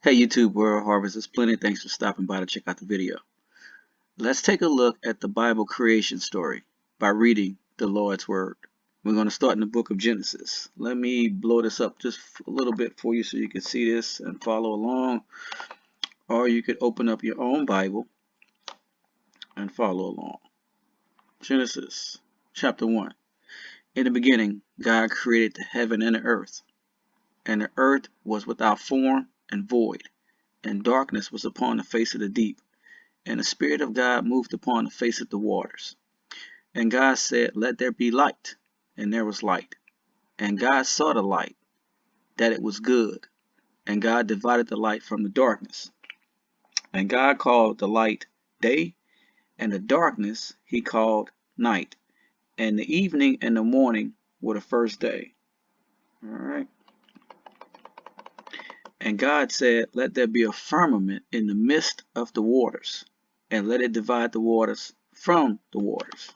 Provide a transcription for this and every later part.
Hey YouTube World Harvesters, plenty. Thanks for stopping by to check out the video. Let's take a look at the Bible creation story by reading the Lord's Word. We're going to start in the book of Genesis. Let me blow this up just a little bit for you so you can see this and follow along, or you could open up your own Bible and follow along. Genesis chapter 1. In the beginning, God created the heaven and the earth was without form and void, and darkness was upon the face of the deep. And the Spirit of God moved upon the face of the waters. And God said, "Let there be light." And there was light. And God saw the light, that it was good. And God divided the light from the darkness. And God called the light day, and the darkness he called night. And the evening and the morning were the first day. All right. And God said, "Let there be a firmament in the midst of the waters, and let it divide the waters from the waters."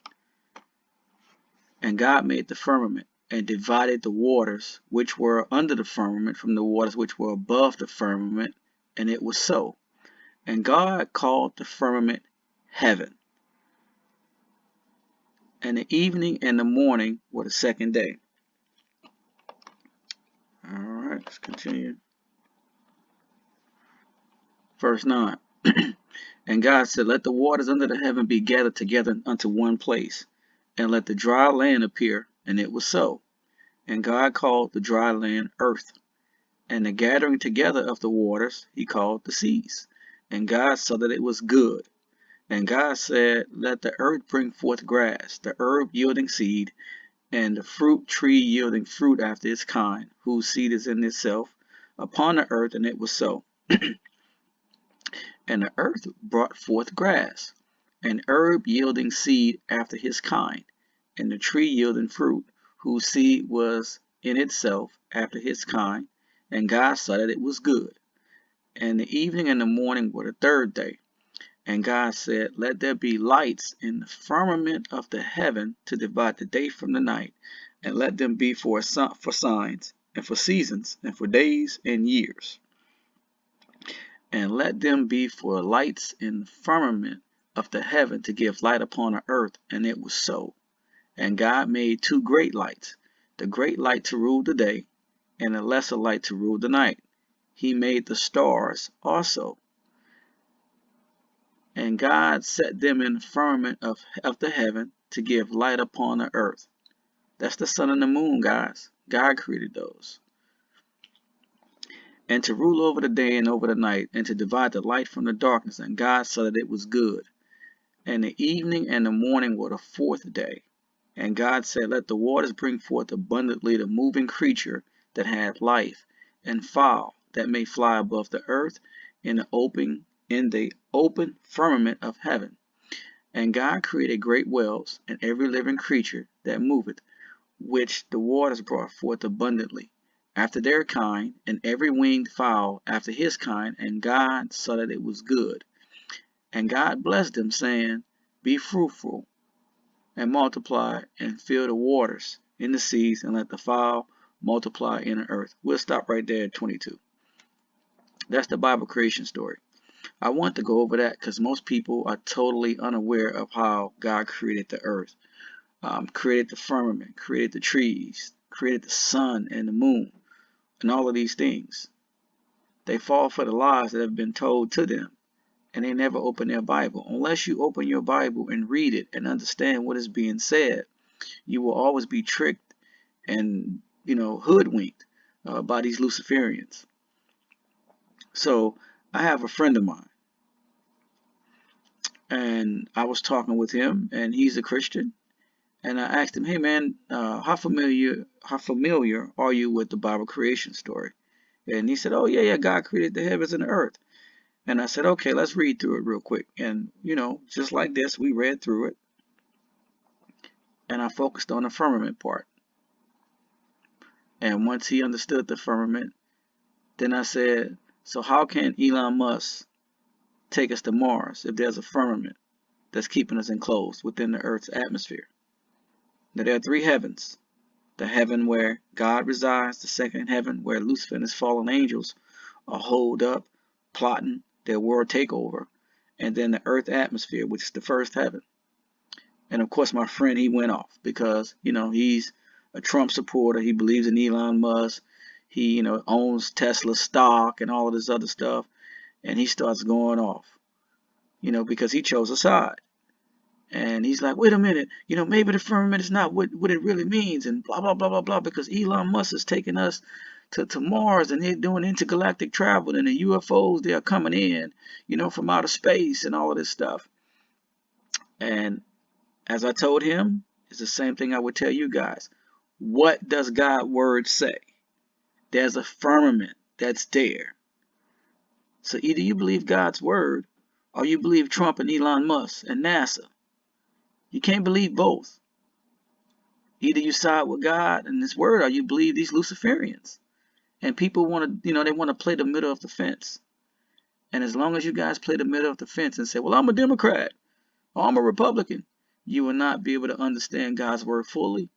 And God made the firmament, and divided the waters which were under the firmament from the waters which were above the firmament, and it was so. And God called the firmament heaven. And the evening and the morning were the second day. Alright, let's continue. Verse 9. And God said, "Let the waters under the heaven be gathered together unto one place, and let the dry land appear." And it was so. And God called the dry land earth. And the gathering together of the waters he called the seas. And God saw that it was good. And God said, "Let the earth bring forth grass, the herb yielding seed, and the fruit tree yielding fruit after its kind, whose seed is in itself, upon the earth." And it was so. And the earth brought forth grass, and herb yielding seed after his kind, and the tree yielding fruit, whose seed was in itself after his kind. And God saw that it was good. And the evening and the morning were the third day. And God said, "Let there be lights in the firmament of the heaven to divide the day from the night, and let them be for signs, and for seasons, and for days and years. And let them be for lights in the firmament of the heaven to give light upon the earth." And it was so. And God made two great lights, the great light to rule the day, and the lesser light to rule the night. He made the stars also. And God set them in the firmament of the heaven to give light upon the earth. That's the sun and the moon, guys. God created those. And to rule over the day and over the night, and to divide the light from the darkness. And God saw that it was good. And the evening and the morning were the fourth day. And God said, "Let the waters bring forth abundantly the moving creature that hath life, and fowl that may fly above the earth in the open firmament of heaven." And God created great whales, and every living creature that moveth, which the waters brought forth abundantly, after their kind, and every winged fowl after his kind. And God saw that it was good. And God blessed them, saying, "Be fruitful, and multiply, and fill the waters in the seas, and let the fowl multiply in the earth." We'll stop right there at 22. That's the Bible creation story. I want to go over that because most people are totally unaware of how God created the earth, created the firmament, created the trees, created the sun and the moon, and all of these things. They fall for the lies that have been told to them, and they never open their Bible. Unless you open your Bible and read it and understand what is being said, you will always be tricked and, hoodwinked by these Luciferians. So I have a friend of mine, and I was talking with him, and he's a Christian. And I asked him, "Hey man, how familiar are you with the Bible creation story?" And he said, "Oh yeah, God created the heavens and the earth." And I said, "Okay, let's read through it real quick." And just like this, we read through it, and I focused on the firmament part. And once he understood the firmament, then I said, "So how can Elon Musk take us to Mars if there's a firmament that's keeping us enclosed within the Earth's atmosphere?" Now there are three heavens. The heaven where God resides, the second heaven where Lucifer and his fallen angels are holed up plotting their world takeover, and then the earth atmosphere, which is the first heaven. And of course, my friend, he went off because, you know, he's a Trump supporter. He believes in Elon Musk. He, you know, owns Tesla stock and all of this other stuff. And he starts going off, you know, because he chose a side. And he's like, wait a minute, you know, maybe the firmament is not what it really means, and blah, blah, blah, blah, blah, because Elon Musk is taking us to Mars, and they're doing intergalactic travel, and the UFOs, they are coming in, you know, from outer space and all of this stuff. And as I told him, it's the same thing I would tell you guys. What does God's word say? There's a firmament that's there. So either you believe God's word, or you believe Trump and Elon Musk and NASA. You can't believe both. Either you side with God and His word, or you believe these Luciferians. And people want to, you know, they want to play the middle of the fence. And as long as you guys play the middle of the fence and say, well, I'm a Democrat, or I'm a Republican, you will not be able to understand God's word fully,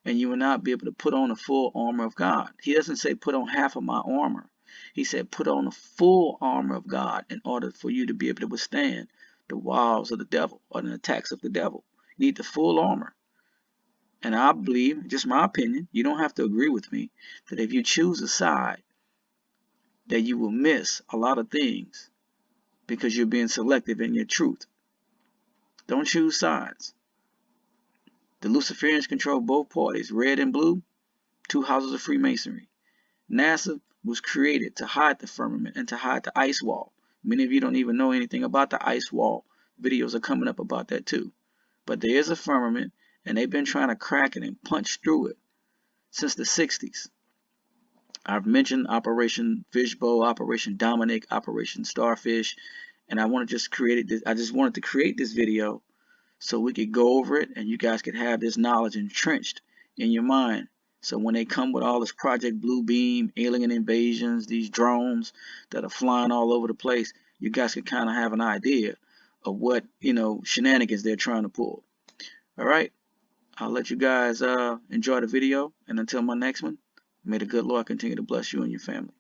and you will not be able to put on the full armor of God. He doesn't say put on half of my armor. He said put on the full armor of God in order for you to be able to withstand the wiles of the devil or the attacks of the devil. You need the full armor. And I believe, just my opinion, you don't have to agree with me, that if you choose a side, that you will miss a lot of things because you're being selective in your truth. Don't choose sides. The Luciferians control both parties, red and blue, two houses of Freemasonry. NASA was created to hide the firmament and to hide the ice wall. Many of you don't even know anything about the ice wall. Videos are coming up about that too. But there is a firmament, and they've been trying to crack it and punch through it since the 60s. I've mentioned Operation Fishbowl, Operation Dominic, Operation Starfish, and I just wanted to create this video so we could go over it and you guys could have this knowledge entrenched in your mind. So when they come with all this Project Blue Beam, alien invasions, these drones that are flying all over the place, you guys could kind of have an idea of what, you know, shenanigans they're trying to pull. All right, I'll let you guys enjoy the video, and until my next one, may the good Lord continue to bless you and your family.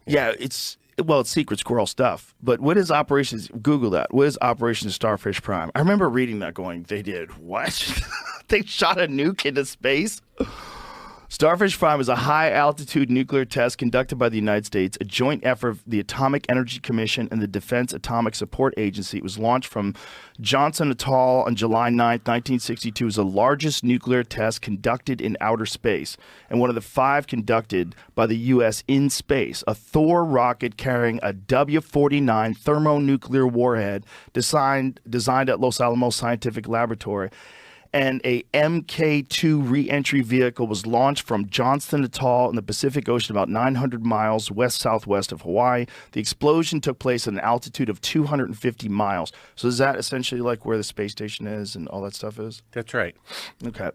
Yeah, it's secret squirrel stuff. But what is Operations? Google that. What is Operation Starfish Prime? I remember reading that going, they did what? They shot a nuke into space? Starfish Prime is a high-altitude nuclear test conducted by the United States, a joint effort of the Atomic Energy Commission and the Defense Atomic Support Agency. It was launched from Johnson Atoll on July 9, 1962. It was the largest nuclear test conducted in outer space, and one of the 5 conducted by the U.S. in space. A Thor rocket carrying a W-49 thermonuclear warhead designed at Los Alamos Scientific Laboratory, and a Mk-2 re-entry vehicle was launched from Johnston Atoll in the Pacific Ocean about 900 miles west-southwest of Hawaii. The explosion took place at an altitude of 250 miles. So is that essentially like where the space station is and all that stuff is? That's right. Okay.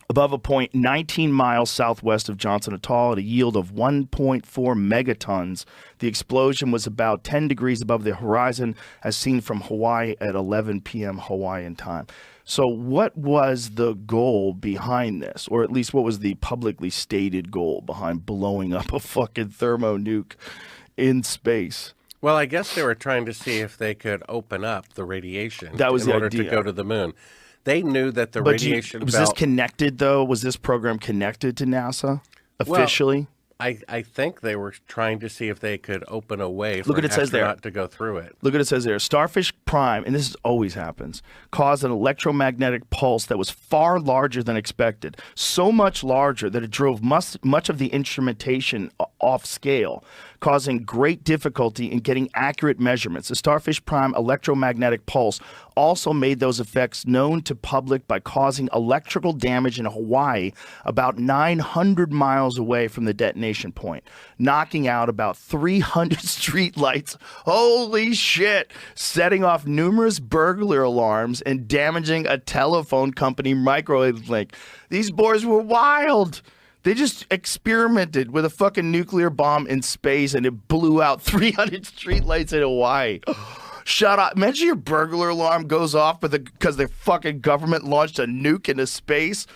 Above a point 19 miles southwest of Johnson Atoll at a yield of 1.4 megatons. The explosion was about 10 degrees above the horizon as seen from Hawaii at 11 p.m. Hawaiian time. So what was the goal behind this? Or at least what was the publicly stated goal behind blowing up a fucking thermonuke in space? Well, I guess they were trying to see if they could open up the radiation in order to go to the moon. They knew that the radiation was this connected, though? Was this program connected to NASA officially? Well, I think they were trying to see if they could open a way for an astronaut to go through it. Look what it says there. Starfish Prime, and this always happens, caused an electromagnetic pulse that was far larger than expected. So much larger that it drove much of the instrumentation off scale, causing great difficulty in getting accurate measurements. The Starfish Prime electromagnetic pulse also made those effects known to public by causing electrical damage in Hawaii about 900 miles away from the detonation point, knocking out about 300 street lights. Holy shit! Setting off numerous burglar alarms and damaging a telephone company microwave link. These boys were wild. They just experimented with a fucking nuclear bomb in space and it blew out 300 streetlights in Hawaii. Shut up. Imagine your burglar alarm goes off because the fucking government launched a nuke into space.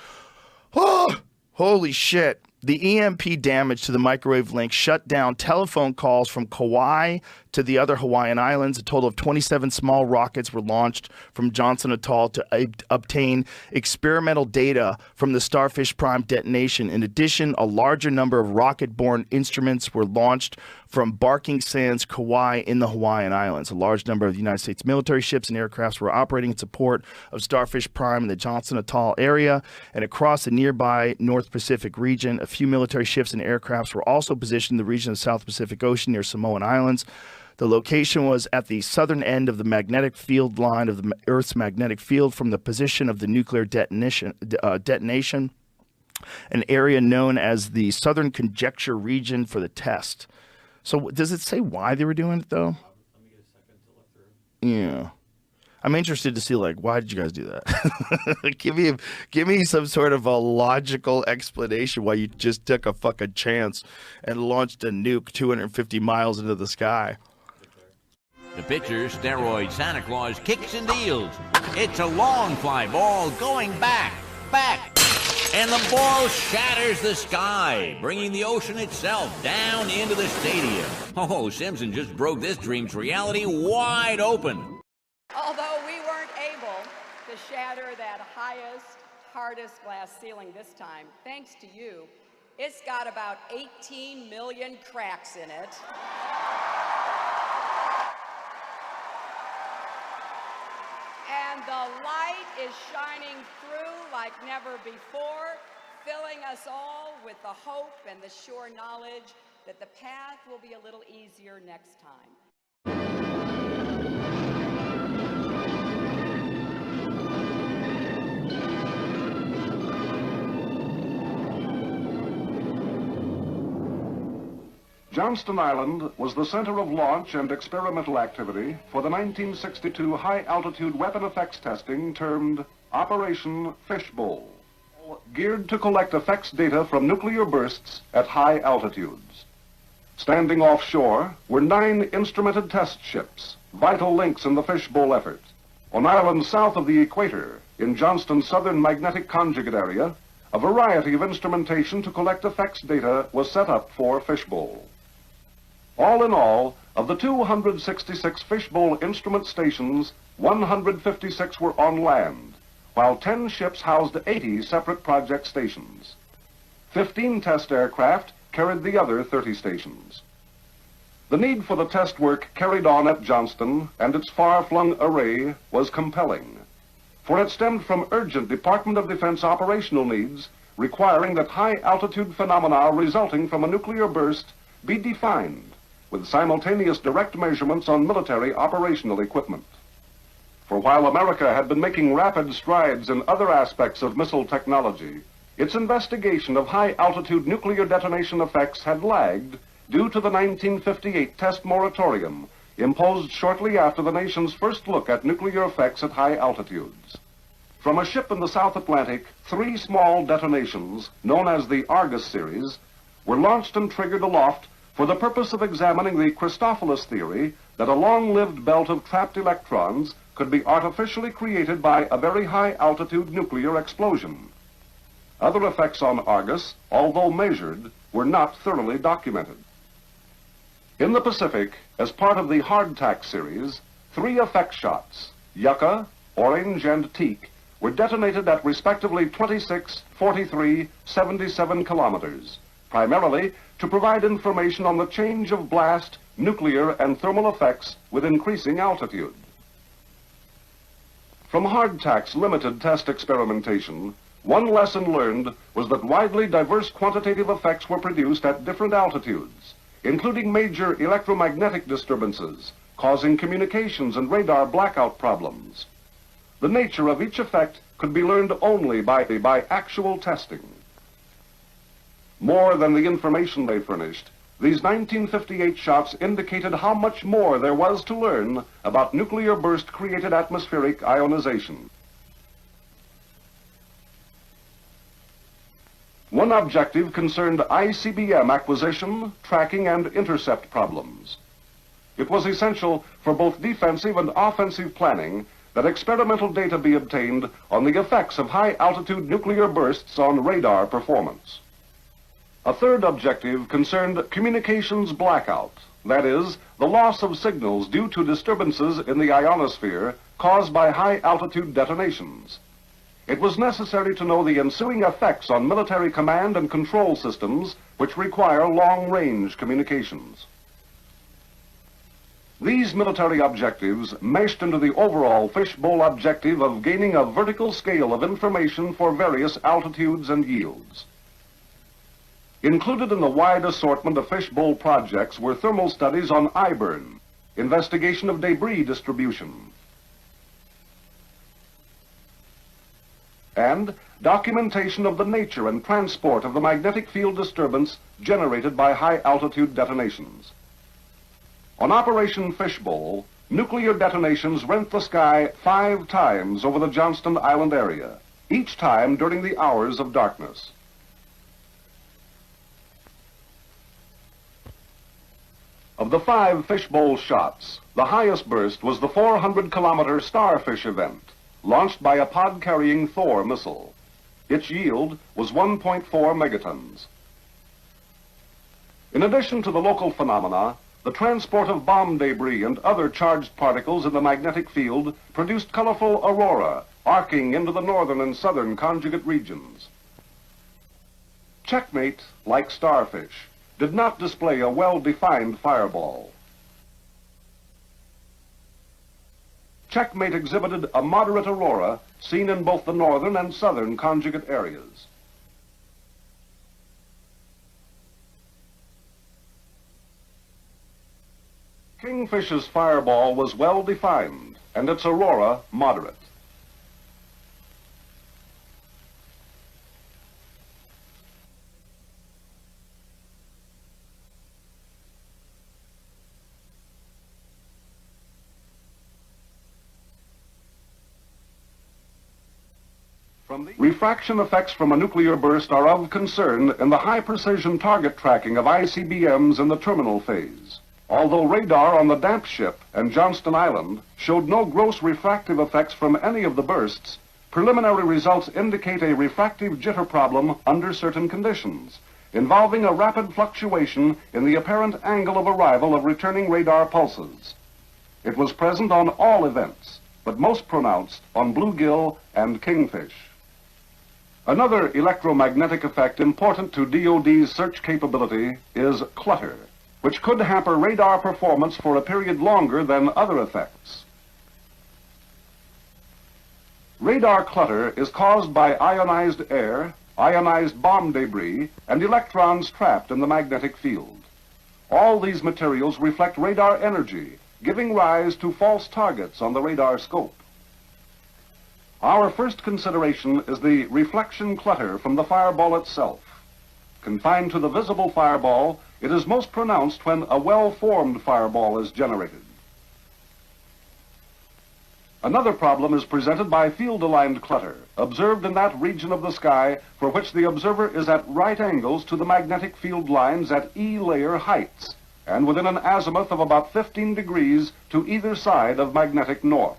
Oh, holy shit. The EMP damage to the microwave link shut down telephone calls from Kauai to the other Hawaiian islands. A total of 27 small rockets were launched from Johnston Atoll to obtain experimental data from the Starfish Prime detonation. In addition, a larger number of rocket-borne instruments were launched from Barking Sands, Kauai, in the Hawaiian Islands. A large number of the United States military ships and aircrafts were operating in support of Starfish Prime in the Johnston Atoll area and across the nearby North Pacific region. A few military ships and aircrafts were also positioned in the region of the South Pacific Ocean near Samoan Islands. The location was at the southern end of the magnetic field line of the Earth's magnetic field from the position of the nuclear detonation, an area known as the Southern Conjecture region for the test. So does it say why they were doing it, though? Let me get a second to look through. Yeah. I'm interested to see, like, why did you guys do that? give me some sort of a logical explanation why you just took a fucking chance and launched a nuke 250 miles into the sky. The pitcher, steroid Santa Claus, kicks and deals. It's a long fly ball going back, and the ball shatters the sky, bringing the ocean itself down into the stadium. Oh, Simpson just broke this dream's reality wide open. Although we weren't able to shatter that highest, hardest glass ceiling this time, thanks to you, it's got about 18 million cracks in it. And the light is shining through like never before, filling us all with the hope and the sure knowledge that the path will be a little easier next time. Johnston Island was the center of launch and experimental activity for the 1962 high-altitude weapon effects testing termed Operation Fishbowl, geared to collect effects data from nuclear bursts at high altitudes. Standing offshore were 9 instrumented test ships, vital links in the Fishbowl effort. On islands south of the equator, in Johnston's southern magnetic conjugate area, a variety of instrumentation to collect effects data was set up for Fishbowl. All in all, of the 266 Fishbowl instrument stations, 156 were on land, while 10 ships housed 80 separate project stations. 15 test aircraft carried the other 30 stations. The need for the test work carried on at Johnston and its far-flung array was compelling, for it stemmed from urgent Department of Defense operational needs requiring that high-altitude phenomena resulting from a nuclear burst be defined with simultaneous direct measurements on military operational equipment. For while America had been making rapid strides in other aspects of missile technology, its investigation of high-altitude nuclear detonation effects had lagged due to the 1958 test moratorium imposed shortly after the nation's first look at nuclear effects at high altitudes. From a ship in the South Atlantic, 3 small detonations, known as the Argus series, were launched and triggered aloft for the purpose of examining the Christophilus theory that a long-lived belt of trapped electrons could be artificially created by a very high-altitude nuclear explosion. Other effects on Argus, although measured, were not thoroughly documented. In the Pacific, as part of the Hardtack series, 3 effect shots, Yucca, Orange, and Teak, were detonated at respectively 26, 43, 77 kilometers, primarily to provide information on the change of blast, nuclear, and thermal effects with increasing altitude. From Hardtack's limited test experimentation, one lesson learned was that widely diverse quantitative effects were produced at different altitudes, including major electromagnetic disturbances, causing communications and radar blackout problems. The nature of each effect could be learned only by actual testing. More than the information they furnished, these 1958 shots indicated how much more there was to learn about nuclear burst-created atmospheric ionization. One objective concerned ICBM acquisition, tracking, and intercept problems. It was essential for both defensive and offensive planning that experimental data be obtained on the effects of high-altitude nuclear bursts on radar performance. A third objective concerned communications blackout, that is, the loss of signals due to disturbances in the ionosphere caused by high-altitude detonations. It was necessary to know the ensuing effects on military command and control systems which require long-range communications. These military objectives meshed into the overall Fishbowl objective of gaining a vertical scale of information for various altitudes and yields. Included in the wide assortment of Fishbowl projects were thermal studies on I-burn, investigation of debris distribution, and documentation of the nature and transport of the magnetic field disturbance generated by high-altitude detonations. On Operation Fishbowl, nuclear detonations rent the sky 5 times over the Johnston Island area, each time during the hours of darkness. Of the 5 Fishbowl shots, the highest burst was the 400-kilometer Starfish event, launched by a pod-carrying Thor missile. Its yield was 1.4 megatons. In addition to the local phenomena, the transport of bomb debris and other charged particles in the magnetic field produced colorful aurora, arcing into the northern and southern conjugate regions. Checkmate, like Starfish, did not display a well-defined fireball. Checkmate exhibited a moderate aurora seen in both the northern and southern conjugate areas. Kingfish's fireball was well-defined and its aurora moderate. Refraction effects from a nuclear burst are of concern in the high-precision target tracking of ICBMs in the terminal phase. Although radar on the damp ship and Johnston Island showed no gross refractive effects from any of the bursts, preliminary results indicate a refractive jitter problem under certain conditions, involving a rapid fluctuation in the apparent angle of arrival of returning radar pulses. It was present on all events, but most pronounced on bluegill and kingfish. Another electromagnetic effect important to DoD's search capability is clutter, which could hamper radar performance for a period longer than other effects. Radar clutter is caused by ionized air, ionized bomb debris, and electrons trapped in the magnetic field. All these materials reflect radar energy, giving rise to false targets on the radar scope. Our first consideration is the reflection clutter from the fireball itself. Confined to the visible fireball, it is most pronounced when a well-formed fireball is generated. Another problem is presented by field-aligned clutter, observed in that region of the sky for which the observer is at right angles to the magnetic field lines at E-layer heights, and within an azimuth of about 15 degrees to either side of magnetic north.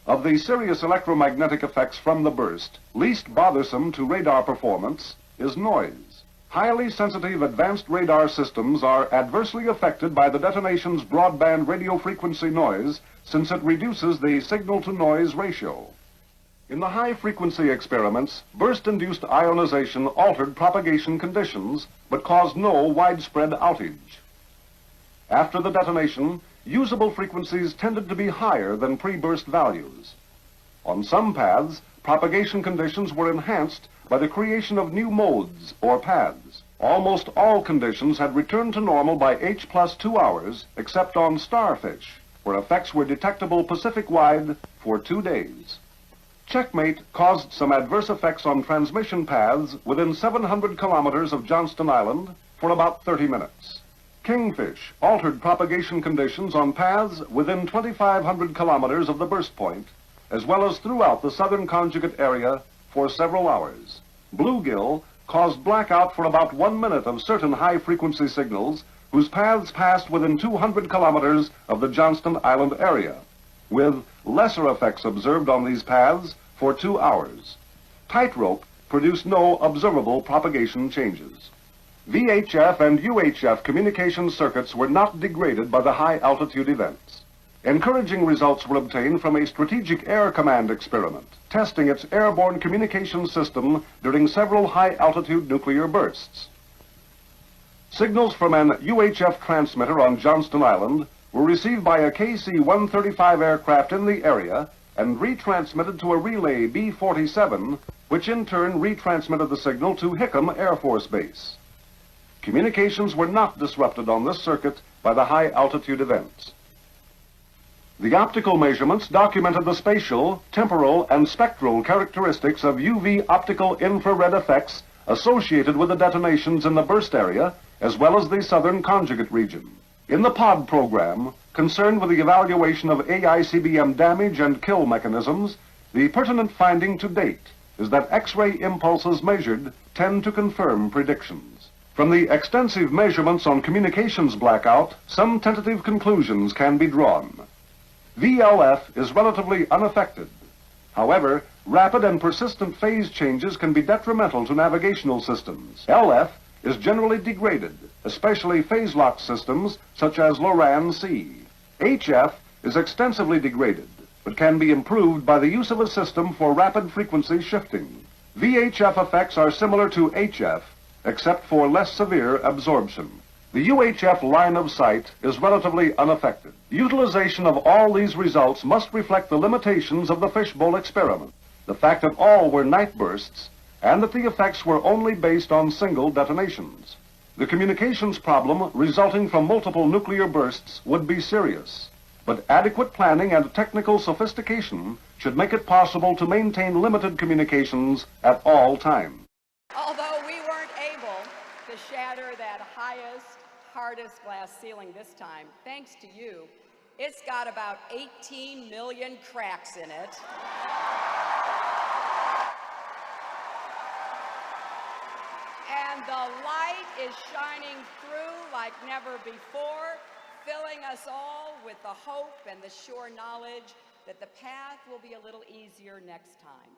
Of the serious electromagnetic effects from the burst, least bothersome to radar performance is noise. Highly sensitive advanced radar systems are adversely affected by the detonation's broadband radio frequency noise, since it reduces the signal-to-noise ratio. In the high-frequency experiments, burst-induced ionization altered propagation conditions, but caused no widespread outage. After the detonation, usable frequencies tended to be higher than pre-burst values. On some paths, propagation conditions were enhanced by the creation of new modes or paths. Almost all conditions had returned to normal by H+2 hours, except on Starfish, where effects were detectable Pacific-wide for 2 days. Checkmate caused some adverse effects on transmission paths within 700 kilometers of Johnston Island for about 30 minutes. Kingfish altered propagation conditions on paths within 2,500 kilometers of the burst point, as well as throughout the southern conjugate area for several hours. Bluegill caused blackout for about 1 minute of certain high-frequency signals whose paths passed within 200 kilometers of the Johnston Island area, with lesser effects observed on these paths for 2 hours. Tightrope produced no observable propagation changes. VHF and UHF communication circuits were not degraded by the high-altitude events. Encouraging results were obtained from a strategic air command experiment, testing its airborne communication system during several high-altitude nuclear bursts. Signals from an UHF transmitter on Johnston Island were received by a KC-135 aircraft in the area and retransmitted to a relay B-47, which in turn retransmitted the signal to Hickam Air Force Base. Communications were not disrupted on this circuit by the high-altitude events. The optical measurements documented the spatial, temporal, and spectral characteristics of UV optical infrared effects associated with the detonations in the burst area, as well as the southern conjugate region. In the POD program, concerned with the evaluation of AICBM damage and kill mechanisms, the pertinent finding to date is that X-ray impulses measured tend to confirm predictions. From the extensive measurements on communications blackout, some tentative conclusions can be drawn. VLF is relatively unaffected. However, rapid and persistent phase changes can be detrimental to navigational systems. LF is generally degraded, especially phase-lock systems such as LORAN-C. HF is extensively degraded, but can be improved by the use of a system for rapid frequency shifting. VHF effects are similar to HF, except for less severe absorption. The UHF line of sight is relatively unaffected. Utilization of all these results must reflect the limitations of the Fishbowl experiment, the fact that all were night bursts, and that the effects were only based on single detonations. The communications problem resulting from multiple nuclear bursts would be serious, but adequate planning and technical sophistication should make it possible to maintain limited communications at all times. Although we weren't able to shatter that highest, hardest glass ceiling this time, thanks to you, it's got about 18 million cracks in it. And the light is shining through like never before, filling us all with the hope and the sure knowledge that the path will be a little easier next time.